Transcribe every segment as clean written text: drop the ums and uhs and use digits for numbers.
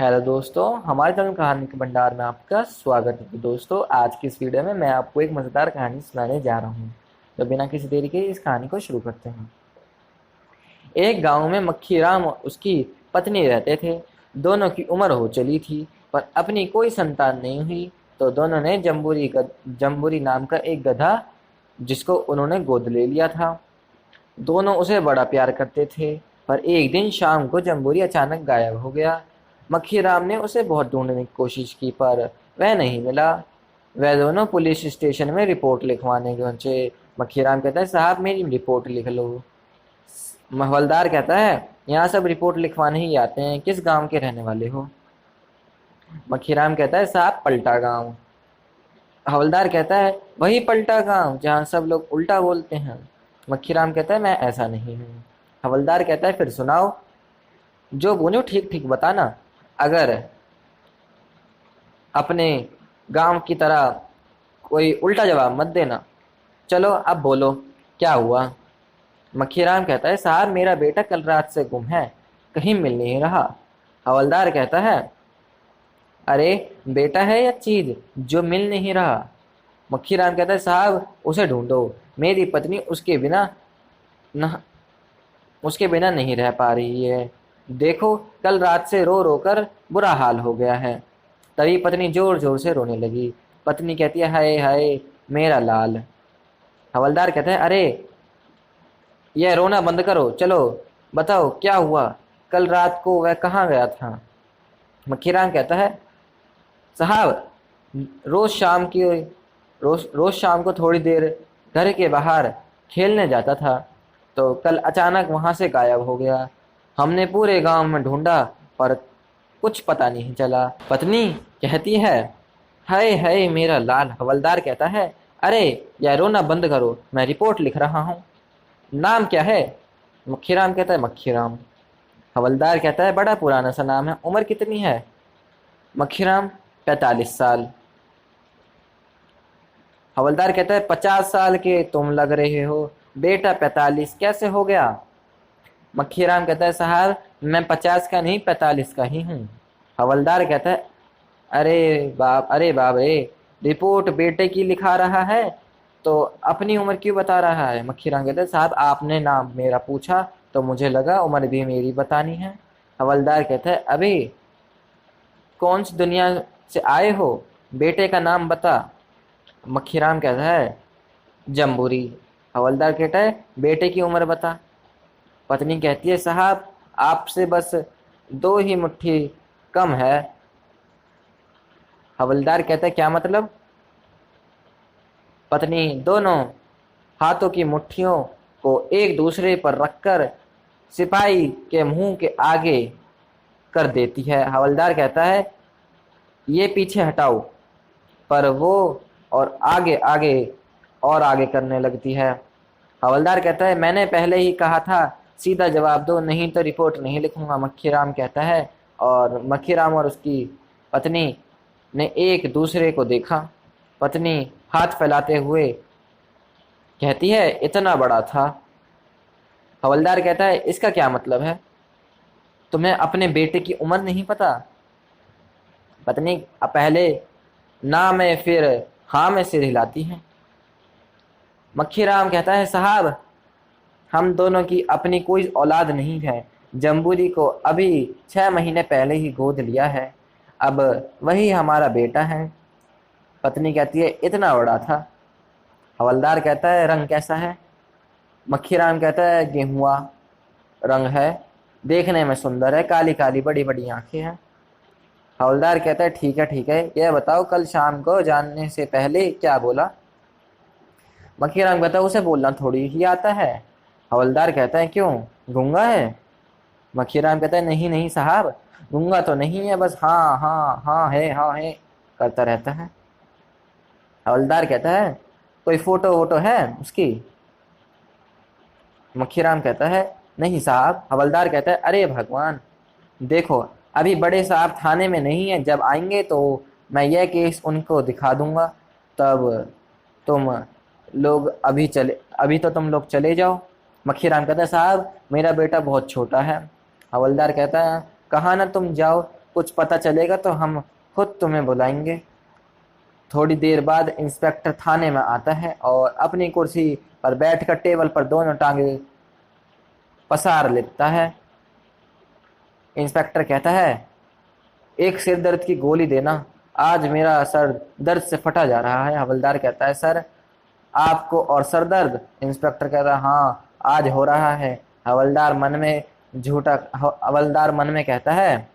Hello दोस्तों, हमारे channel कहानी के भंडार में आपका स्वागत है। तो दोस्तों, आज की इस वीडियो में मैं आपको एक मज़ेदार कहानी सुनाने जा रहा हूँ। तो बिना किसी देरी के इस कहानी को शुरू करते हैं। एक गांव में मक्खीराम और उसकी पत्नी रहते थे। दोनों की उम्र हो चली थी, पर अपनी कोई संतान नहीं हुई। तो दोनों ने जम्बूरी नाम का एक गधा, जिसको उन्होंने गोद ले लिया था। दोनों उसे बड़ा प्यार करते थे, पर एक दिन शाम को जम्बूरी अचानक गायब हो गया। मक्खीराम ने उसे बहुत ढूंढने की कोशिश की, पर वह नहीं मिला। वह दोनों पुलिस स्टेशन में रिपोर्ट लिखवाने पहुंचे। मक्खीराम कहता है, साहब मेरी रिपोर्ट लिख लो। हवलदार कहता है, यहाँ सब रिपोर्ट लिखवाने ही आते हैं, किस गांव के रहने वाले हो? मक्खीराम कहता है, साहब पलटा गांव। हवलदार कहता है, वही पलटा गांव जहाँ सब लोग उल्टा बोलते हैं। मक्खीराम कहता है, मैं ऐसा नहीं हूँ। हवलदार कहता है, फिर सुनाओ, जो बोलो ठीक ठीक बताना, अगर अपने गांव की तरह कोई उल्टा जवाब मत देना। चलो अब बोलो, क्या हुआ? मक्खीराम कहता है, साहब मेरा बेटा कल रात से गुम है, कहीं मिल नहीं रहा। हवलदार कहता है, अरे बेटा है या चीज जो मिल नहीं रहा? मक्खीराम कहता है, साहब उसे ढूंढो, मेरी पत्नी न, उसके बिना नहीं रह पा रही है। देखो, कल रात से रो रो कर बुरा हाल हो गया है। तभी पत्नी जोर जोर से रोने लगी। पत्नी कहती है, हाय हाय मेरा लाल। हवलदार कहते हैं, अरे यह रोना बंद करो, चलो बताओ क्या हुआ, कल रात को वह कहाँ गया था? मक्खीराम कहता है, साहब रोज शाम की रोज शाम को थोड़ी देर घर के बाहर खेलने जाता था, तो कल अचानक वहां से गायब हो गया। हमने पूरे गांव में ढूंढा, पर कुछ पता नहीं चला। पत्नी कहती है, हाय हाय मेरा लाल। हवलदार कहता है, अरे यार रोना बंद करो, मैं रिपोर्ट लिख रहा हूँ। नाम क्या है? मक्खीराम कहता है, मक्खीराम। हवलदार कहता है, बड़ा पुराना सा नाम है, उम्र कितनी है? मक्खीराम, 45 साल। हवलदार कहता है, 50 साल के तुम लग रहे हो, बेटा 45 कैसे हो गया? मक्खीराम कहता है, साहब मैं 50 का नहीं 45 का ही हूँ। हवलदार कहता है, अरे बाप रे, रिपोर्ट बेटे की लिखा रहा है तो अपनी उम्र क्यों बता रहा है? मक्खीराम कहता है, साहब आपने नाम मेरा पूछा तो मुझे लगा उम्र भी मेरी बतानी है। हवलदार कहता है, अभी कौन सी दुनिया से आए हो, बेटे का नाम बता। मक्खीराम कहता है, जम्बूरी। हवलदार कहता है, बेटे की उम्र बता। पत्नी कहती है, साहब आपसे बस 2 ही मुट्ठी कम है। हवलदार कहता है, क्या मतलब? पत्नी दोनों हाथों की मुट्ठियों को एक दूसरे पर रखकर सिपाही के मुंह के आगे कर देती है। हवलदार कहता है, ये पीछे हटाओ, पर वो और आगे आगे और आगे करने लगती है। हवलदार कहता है, मैंने पहले ही कहा था, सीधा जवाब दो, नहीं तो रिपोर्ट नहीं लिखूंगा। मक्खीराम कहता है, और मक्खीराम और उसकी पत्नी ने एक दूसरे को देखा। पत्नी हाथ फैलाते हुए कहती है, इतना बड़ा था। हवलदार कहता है, इसका क्या मतलब है? तुम्हें अपने बेटे की उम्र नहीं पता? पत्नी पहले ना में फिर हाँ में सिर हिलाती है। मक्खीराम कहता है, साहब हम दोनों की अपनी कोई औलाद नहीं है, जम्बूरी को अभी 6 महीने पहले ही गोद लिया है, अब वही हमारा बेटा है। पत्नी कहती है, इतना बड़ा था? हवलदार कहता है, रंग कैसा है? मक्खीराम कहता है, गेहुआ रंग है, देखने में सुंदर है, काली काली बड़ी बड़ी आंखें हैं। हवलदार कहता है, ठीक है, यह बताओ कल शाम को जानने से पहले क्या बोला? मक्खीराम कहता है, उसे बोलना थोड़ी ही आता है। हवलदार कहता है, क्यों, गूंगा है? मक्खीराम कहता है, नहीं नहीं साहब, गूंगा तो नहीं है, बस हाँ है करता रहता है। हवलदार कहता है, कोई फोटो वोटो है उसकी? मक्खीराम कहता है, नहीं साहब। हवलदार कहता है, अरे भगवान, देखो अभी बड़े साहब थाने में नहीं है, जब आएंगे तो मैं यह केस उनको दिखा दूंगा, तब तुम लोग अभी तो तुम लोग चले जाओ। मक्खीराम कहता है, साहब मेरा बेटा बहुत छोटा है। हवलदार कहता है, कहा ना तुम जाओ, कुछ पता चलेगा तो हम खुद तुम्हें बुलाएंगे। थोड़ी देर बाद इंस्पेक्टर थाने में आता है और अपनी कुर्सी पर बैठकर टेबल पर दोनों टांगे पसार लेता है। इंस्पेक्टर कहता है, एक सिर दर्द की गोली देना, आज मेरा सर दर्द से फटा जा रहा है। हवलदार कहता है, सर आपको और सर दर्द? इंस्पेक्टर कहता है, हाँ आज हो रहा है। हवलदार मन में कहता है,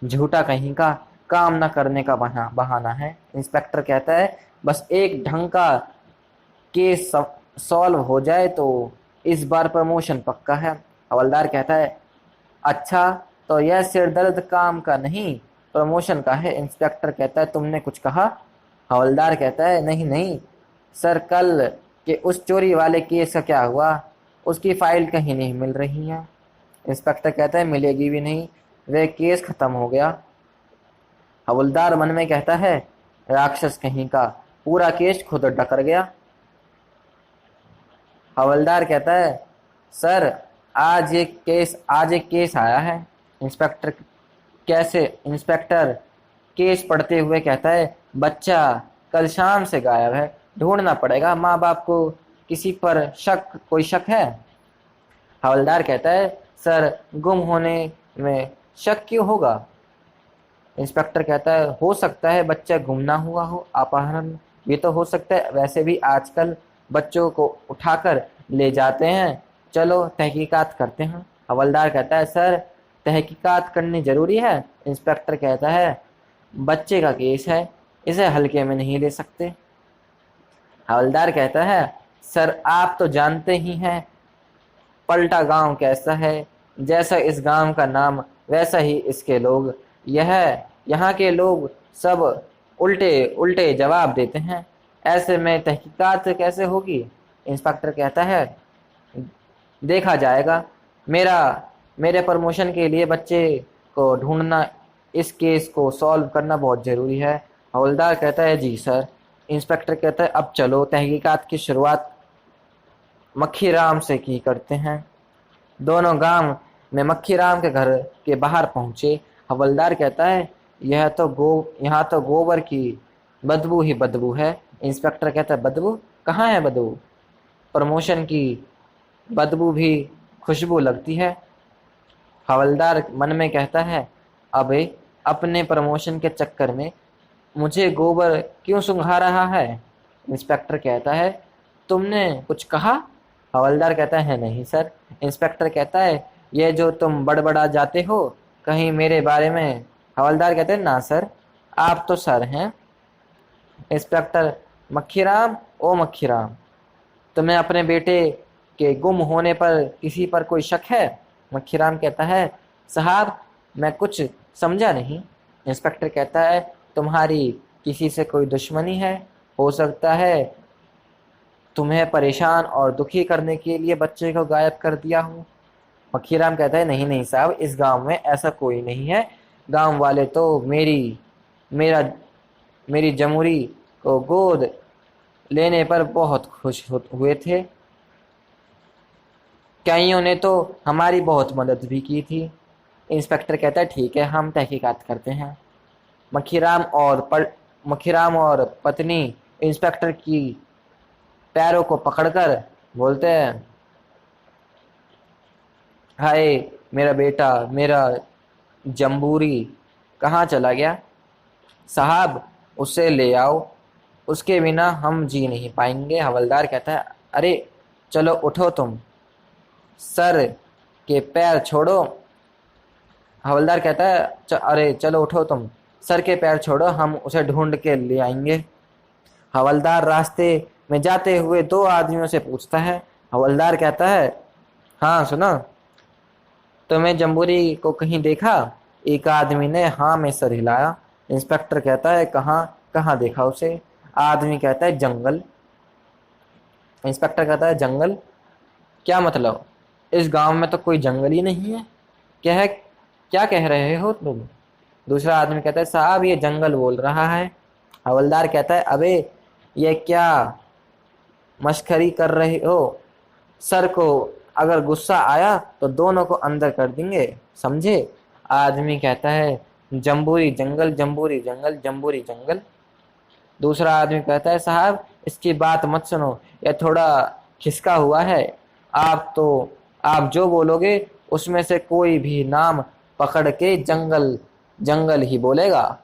झूठा कहीं का, काम न करने का बहाना है। इंस्पेक्टर कहता है, बस एक ढंग का केस सॉल्व हो जाए तो इस बार प्रमोशन पक्का है। हवलदार कहता है, अच्छा तो यह सिर दर्द काम का नहीं प्रमोशन का है। इंस्पेक्टर कहता है, तुमने कुछ कहा? हवलदार कहता है, नहीं नहीं सर, कल के उस चोरी वाले केस का क्या हुआ? उसकी फाइल कहीं नहीं मिल रही है। इंस्पेक्टर कहता है, मिलेगी भी नहीं, वह केस खत्म हो गया। हवलदार मन में कहता है, राक्षस कहीं का, पूरा केस खुद डकर गया। हवलदार कहता है, सर आज एक केस आया है। इंस्पेक्टर केस पढ़ते हुए कहता है, बच्चा कल शाम से गायब है, ढूंढना पड़ेगा। माँ बाप को किसी पर कोई शक है? हवलदार कहता है, सर गुम होने में शक क्यों होगा? इंस्पेक्टर कहता है, हो सकता है बच्चा गुम ना हुआ हो, अपहरण भी तो हो सकता है। वैसे भी आजकल बच्चों को उठाकर ले जाते हैं, चलो तहकीकात करते हैं। हवलदार कहता है, सर तहकीकात करनी जरूरी है? इंस्पेक्टर कहता है, बच्चे का केस है, इसे हल्के में नहीं ले सकते। हवलदार कहता है, सर आप तो जानते ही हैं पलटा गांव कैसा है, जैसा इस गांव का नाम वैसा ही इसके लोग। यहाँ के लोग सब उल्टे उल्टे जवाब देते हैं, ऐसे में तहकीकात कैसे होगी? इंस्पेक्टर कहता है, देखा जाएगा। मेरे प्रमोशन के लिए बच्चे को ढूंढना, इस केस को सॉल्व करना बहुत ज़रूरी है। हवलदार कहता है, जी सर। इंस्पेक्टर कहता है, अब चलो तहकीकात की शुरुआत मक्खीराम से की करते हैं। दोनों गांव में मक्खीराम के घर के बाहर पहुंचे। हवलदार कहता है, यहाँ तो गोबर की बदबू ही बदबू है। इंस्पेक्टर कहता है, बदबू? कहाँ है बदबू? प्रमोशन की बदबू भी खुशबू लगती है। हवलदार मन में कहता है, अबे अपने प्रमोशन के चक्कर में मुझे गोबर क्यों सुंघा रहा है? इंस्पेक्टर कहता है, तुमने कुछ कहा? हवलदार कहता है, नहीं सर। इंस्पेक्टर कहता है, यह जो तुम बड़बड़ा जाते हो कहीं मेरे बारे में? हवलदार कहते हैं, ना सर, आप तो सर हैं। इंस्पेक्टर, मक्खीराम, ओ मक्खीराम, तुम्हें अपने बेटे के गुम होने पर किसी पर कोई शक है? मक्खीराम कहता है, साहब मैं कुछ समझा नहीं। इंस्पेक्टर कहता है, तुम्हारी किसी से कोई दुश्मनी है? हो सकता है तुम्हें परेशान और दुखी करने के लिए बच्चे को गायब कर दिया हूँ। मक्खीराम कहता है, नहीं नहीं साहब, इस गांव में ऐसा कोई नहीं है। गांव वाले तो मेरी जमुरी को गोद लेने पर बहुत खुश हुए थे। कईयों ने तो हमारी बहुत मदद भी की थी। इंस्पेक्टर कहता है, ठीक है, हम तहकीकात करते हैं। मक्खीराम और पत्नी इंस्पेक्टर की पैरों को पकड़कर बोलते हैं, हाय मेरा बेटा, मेरा जम्बूरी कहाँ चला गया? साहब उसे ले आओ, उसके बिना हम जी नहीं पाएंगे। हवलदार कहता है, अरे चलो उठो तुम, सर के पैर छोड़ो। हवलदार कहता है, अरे चलो उठो तुम, सर के पैर छोड़ो, हम उसे ढूंढ के ले आएंगे। हवलदार रास्ते में जाते हुए दो आदमियों से पूछता है। हवलदार कहता है, हाँ सुनो, तुमने जम्बूरी को कहीं देखा? एक आदमी ने हाँ में सर हिलाया। इंस्पेक्टर कहता है, कहाँ देखा उसे? आदमी कहता है, जंगल। इंस्पेक्टर कहता है, जंगल? क्या मतलब? इस गांव में तो कोई जंगल ही नहीं है। क्या कह रहे हो तुम? दूसरा आदमी कहता है, साहब ये जंगल बोल रहा है। हवलदार कहता है, अबे ये क्या मश्करी कर रहे हो? सर को अगर गुस्सा आया तो दोनों को अंदर कर देंगे, समझे? आदमी कहता है, जम्बूरी जंगल, जम्बूरी जंगल, जम्बूरी जंगल। दूसरा आदमी कहता है साहब इसकी बात मत सुनो, यह थोड़ा खिसका हुआ है। आप जो बोलोगे उसमें से कोई भी नाम पकड़ के जंगल जंगल ही बोलेगा।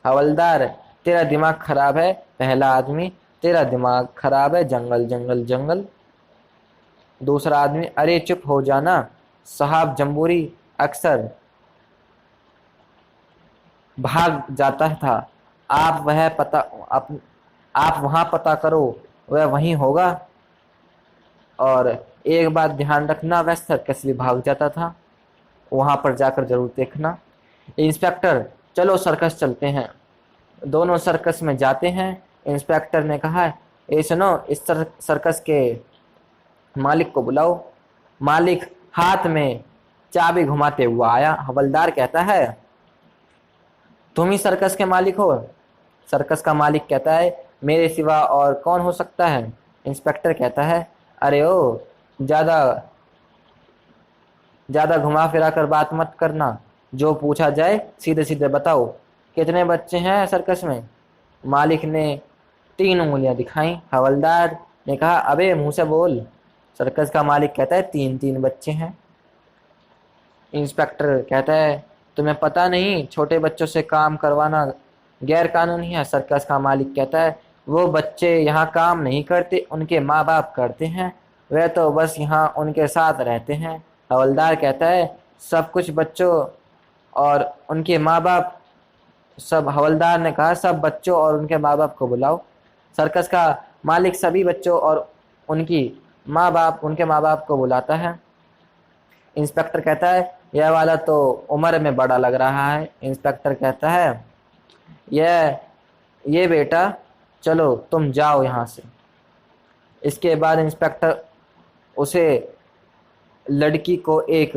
हवलदार, तेरा दिमाग खराब है। पहला आदमी, तेरा दिमाग खराब है, जंगल जंगल जंगल। दूसरा आदमी, अरे चुप हो जाना साहब, जम्बूरी अक्सर भाग जाता था। आप वह पता आप वहां पता करो, वह वहीं होगा। और एक बात ध्यान रखना, वह सर्कस भी भाग जाता था, वहां पर जाकर जरूर देखना। इंस्पेक्टर, चलो सर्कस चलते हैं। दोनों सर्कस में जाते हैं। इंस्पेक्टर ने कहा, ए सुनो, इस सर्कस के मालिक को बुलाओ। मालिक हाथ में चाबी घुमाते हुआ आया। हवलदार कहता है, तुम ही सर्कस के मालिक हो? सर्कस का मालिक कहता है, मेरे सिवा और कौन हो सकता है? इंस्पेक्टर कहता है, अरे ओ, ज्यादा ज्यादा घुमा फिरा कर बात मत करना, जो पूछा जाए सीधे सीधे बताओ। कितने बच्चे हैं सर्कस में? मालिक ने 3 उंगलियां दिखाई। हवलदार ने कहा, अबे मुंह से बोल। सर्कस का मालिक कहता है, 3-3 बच्चे हैं। इंस्पेक्टर कहता है, तुम्हें पता नहीं छोटे बच्चों से काम करवाना गैर कानूनी है? सर्कस का मालिक कहता है, वो बच्चे यहाँ काम नहीं करते, उनके माँ बाप करते हैं, वे तो बस यहाँ उनके साथ रहते हैं। हवलदार कहता है, सब कुछ बच्चों और उनके माँ बाप सब हवलदार ने कहा, सब बच्चों और उनके माँ बाप को बुलाओ। सर्कस का मालिक सभी बच्चों और उनके माँ बाप को बुलाता है। इंस्पेक्टर कहता है, यह वाला तो उम्र में बड़ा लग रहा है। इंस्पेक्टर कहता है, ये बेटा, चलो तुम जाओ यहाँ से। इसके बाद इंस्पेक्टर उसे लड़की को एक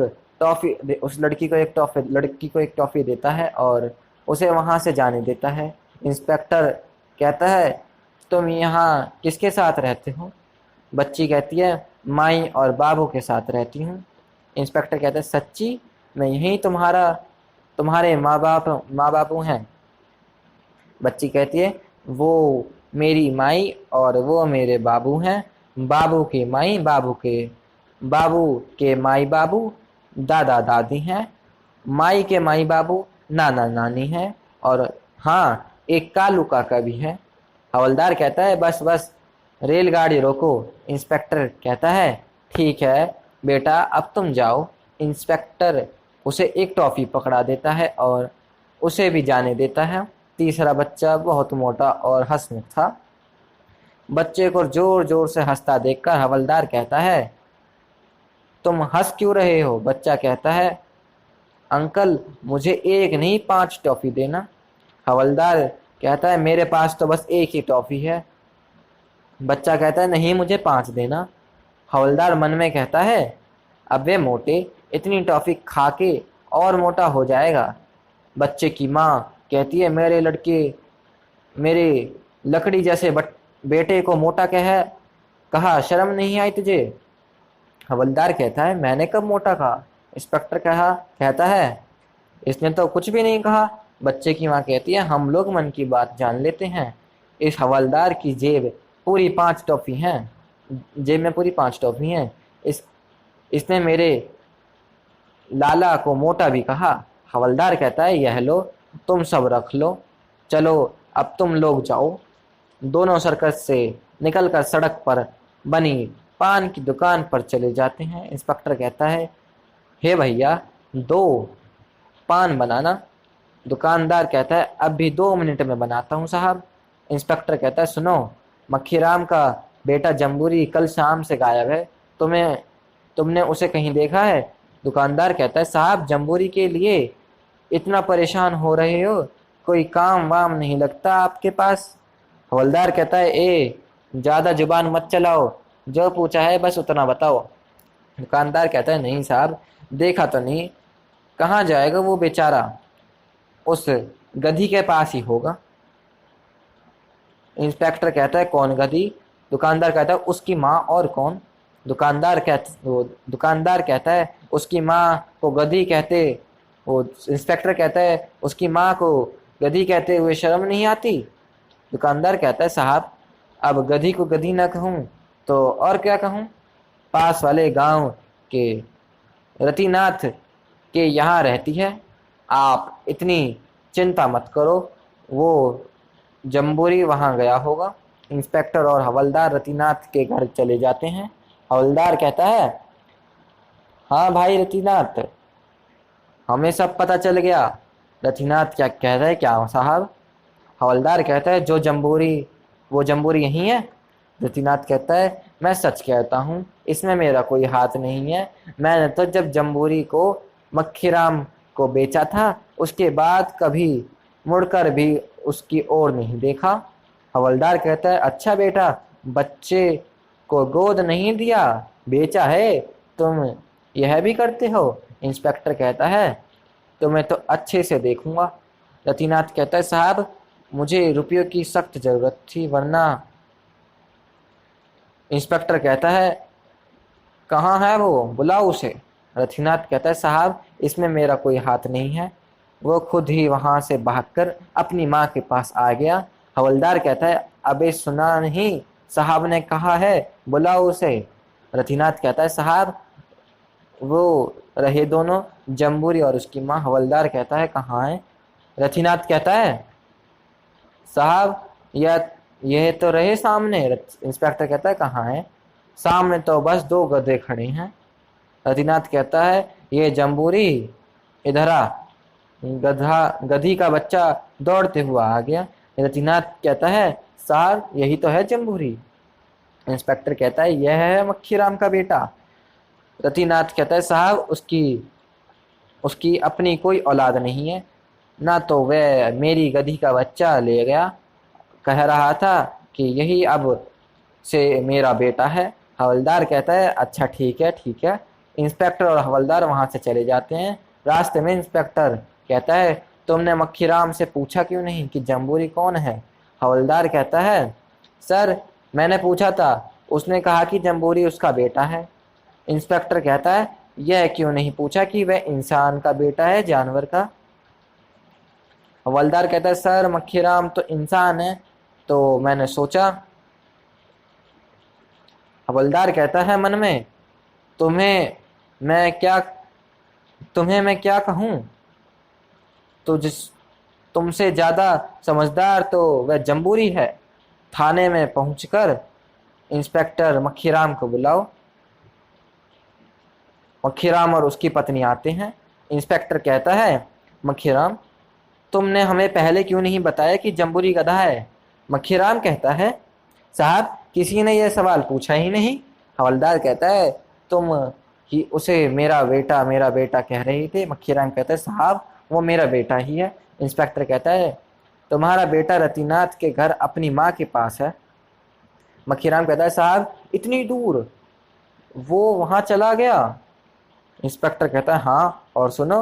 टॉफी देता है और उसे वहां से जाने देता है। इंस्पेक्टर कहता है, तुम यहाँ किसके साथ रहते हो? बच्ची कहती है, माई और बाबू के साथ रहती हूँ। इंस्पेक्टर कहता है, सच्ची? मैं यही तुम्हारे माँ बापू हैं? बच्ची कहती है, वो मेरी माई और वो मेरे बाबू हैं। बाबू की माई बाबू के माई बाबू दादा दादी हैं। माई के माई बाबू नाना नानी हैं, और हाँ, एक कालू काका भी है। हवलदार कहता है, बस बस, रेलगाड़ी रोको। इंस्पेक्टर कहता है, ठीक है बेटा, अब तुम जाओ। इंस्पेक्टर उसे एक टॉफी पकड़ा देता है और उसे भी जाने देता है। तीसरा बच्चा बहुत मोटा और हंसमुख था। बच्चे को जोर जोर से हंसता देखकर हवलदार कहता है, तुम हंस क्यों रहे हो? बच्चा कहता है, अंकल, मुझे एक नहीं 5 टॉफी देना। हवलदार कहता है, मेरे पास तो बस एक ही टॉफी है। बच्चा कहता है, नहीं, मुझे 5 देना। हवलदार मन में कहता है, अबे मोटे, इतनी टॉफी खा के और मोटा हो जाएगा। बच्चे की माँ कहती है, मेरे लकड़ी जैसे बेटे को मोटा कहा, शर्म नहीं आई तुझे? हवलदार कहता है, मैंने कब मोटा कहा? इंस्पेक्टर कहता है, इसने तो कुछ भी नहीं कहा। बच्चे की माँ कहती है, हम लोग मन की बात जान लेते हैं। इस हवलदार की जेब में पूरी 5 टॉफी हैं। इसने मेरे लाला को मोटा भी कहा। हवलदार कहता है, यह लो, तुम सब रख लो, चलो अब तुम लोग जाओ। दोनों सर्कस से निकलकर सड़क पर बनी पान की दुकान पर चले जाते हैं। इंस्पेक्टर कहता है, हे भैया, 2 पान बनाना। दुकानदार कहता है, अब भी 2 मिनट में बनाता हूँ साहब। इंस्पेक्टर कहता है, सुनो, मक्खीराम का बेटा जम्बूरी कल शाम से गायब है, तुमने उसे कहीं देखा है? दुकानदार कहता है, साहब, जम्बूरी के लिए इतना परेशान हो रहे हो, कोई काम वाम नहीं लगता आपके पास? हवलदार कहता है, ज्यादा जुबान मत चलाओ, जो पूछा है बस उतना बताओ। दुकानदार कहता है, नहीं साहब, देखा तो नहीं, कहाँ जाएगा वो बेचारा, उस गधी के पास ही होगा। इंस्पेक्टर कहता है, कौन गधी? दुकानदार कहता है, उसकी माँ, और कौन? दुकानदार कहता है, उसकी माँ को गधी कहते वो इंस्पेक्टर कहता है उसकी माँ को गधी कहते हुए शर्म नहीं आती? दुकानदार कहता है साहब अब गधी को गधी न कहूँ तो और क्या कहूँ? पास वाले गांव के रतिनाथ के यहाँ रहती है, आप इतनी चिंता मत करो, वो जम्बूरी वहाँ गया होगा। इंस्पेक्टर और हवलदार रतिनाथ के घर चले जाते हैं। हवलदार कहता है हाँ भाई रतिनाथ, हमें सब पता चल गया। रतिनाथ क्या कहता है क्या साहब? हवलदार कहता है वो जम्बूरी यहीं है। रतिनाथ कहता है मैं सच कहता हूँ, इसमें मेरा कोई हाथ नहीं है। मैंने तो जब जम्बूरी को मक्खीराम को बेचा था उसके बाद कभी मुड़कर भी उसकी ओर नहीं देखा। हवलदार कहता है अच्छा बेटा, बच्चे को गोद नहीं दिया, बेचा है, तुम यह भी करते हो? इंस्पेक्टर कहता है तुम्हें तो अच्छे से देखूंगा। रतिनाथ कहता है साहब मुझे रुपयों की सख्त जरूरत थी वरना। इंस्पेक्टर कहता है कहाँ है वो, बुलाओ उसे। रतिनाथ कहता है साहब इसमें मेरा कोई हाथ नहीं है, वो खुद ही वहां से भागकर अपनी माँ के पास आ गया। हवलदार कहता है अबे सुना नहीं, साहब ने कहा है बुलाओ उसे। रतिनाथ कहता है साहब वो रहे दोनों, जम्बूरी और उसकी माँ। हवलदार कहता है कहाँ है? रतिनाथ कहता है साहब यह तो रहे सामने। इंस्पेक्टर कहता है कहाँ है? सामने तो बस दो गधे खड़े हैं। रतिनाथ कहता है ये जम्बूरी, इधर आ। गधी का बच्चा दौड़ते हुआ आ गया। रतिनाथ कहता है साहब यही तो है जम्बूरी। इंस्पेक्टर कहता है यह है मक्खीराम का बेटा। रतिनाथ कहता है साहब उसकी अपनी औऔलाद नहीं है, ना तो वह मेरी गधी का बच्चा ले गया, कह रहा था कि यही अब से मेरा बेटा है। हवलदार कहता है अच्छा ठीक है ठीक है। इंस्पेक्टर और हवलदार वहां से चले जाते हैं। रास्ते में इंस्पेक्टर कहता है तुमने मक्खीराम से पूछा क्यों नहीं कि जम्बूरी कौन है? हवलदार कहता है सर मैंने पूछा था, उसने कहा कि जम्बूरी उसका बेटा है। इंस्पेक्टर कहता है यह क्यों नहीं पूछा कि वह इंसान का बेटा है जानवर का? हवलदार कहता है सर मक्खीराम तो इंसान है, तो मैंने सोचा। हवलदार कहता है मन में तुम्हें मैं क्या कहूं? तो तुमसे ज्यादा समझदार तो वह जम्बूरी है। थाने में पहुंचकर इंस्पेक्टर मक्खीराम को बुलाओ। मक्खीराम और उसकी पत्नी आते हैं। इंस्पेक्टर कहता है मक्खीराम तुमने हमें पहले क्यों नहीं बताया कि जम्बूरी गधा है? मक्खीराम कहता है साहब किसी ने यह सवाल पूछा ही नहीं। हवलदार कहता है तुम ही उसे मेरा बेटा कह रहे थे। मक्खीराम कहता है साहब वो मेरा बेटा ही है। इंस्पेक्टर कहता है तुम्हारा बेटा रतिनाथ के घर अपनी माँ के पास है। मक्खीराम कहता है साहब इतनी दूर वो वहां चला गया? इंस्पेक्टर कहता है हाँ, और सुनो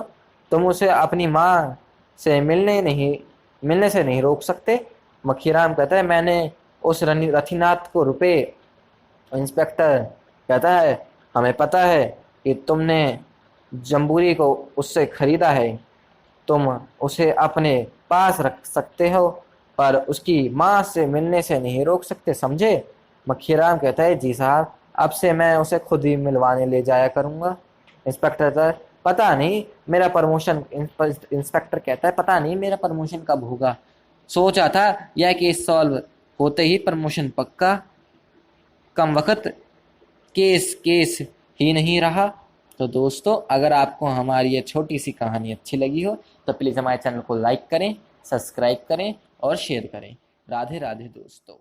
तुम उसे अपनी माँ से मिलने से नहीं रोक सकते? मक्खीराम कहता है मैंने उस रतिनाथ को रुपए। इंस्पेक्टर कहता है हमें पता है कि तुमने जम्बूरी को उससे खरीदा है, तुम उसे अपने पास रख सकते हो पर उसकी माँ से मिलने से नहीं रोक सकते, समझे? मक्खीराम कहता है जी साहब, अब से मैं उसे खुद ही मिलवाने ले जाया करूंगा। इंस्पेक्टर कहता है पता नहीं मेरा प्रमोशन इंस्पेक्टर कहता है पता नहीं मेरा प्रमोशन कब होगा। सोचा था यह केस सॉल्व होते ही प्रमोशन पक्का, कम वक्त केस ही नहीं रहा। तो दोस्तों अगर आपको हमारी ये छोटी सी कहानी अच्छी लगी हो तो प्लीज़ हमारे चैनल को लाइक करें, सब्सक्राइब करें और शेयर करें। राधे राधे दोस्तों।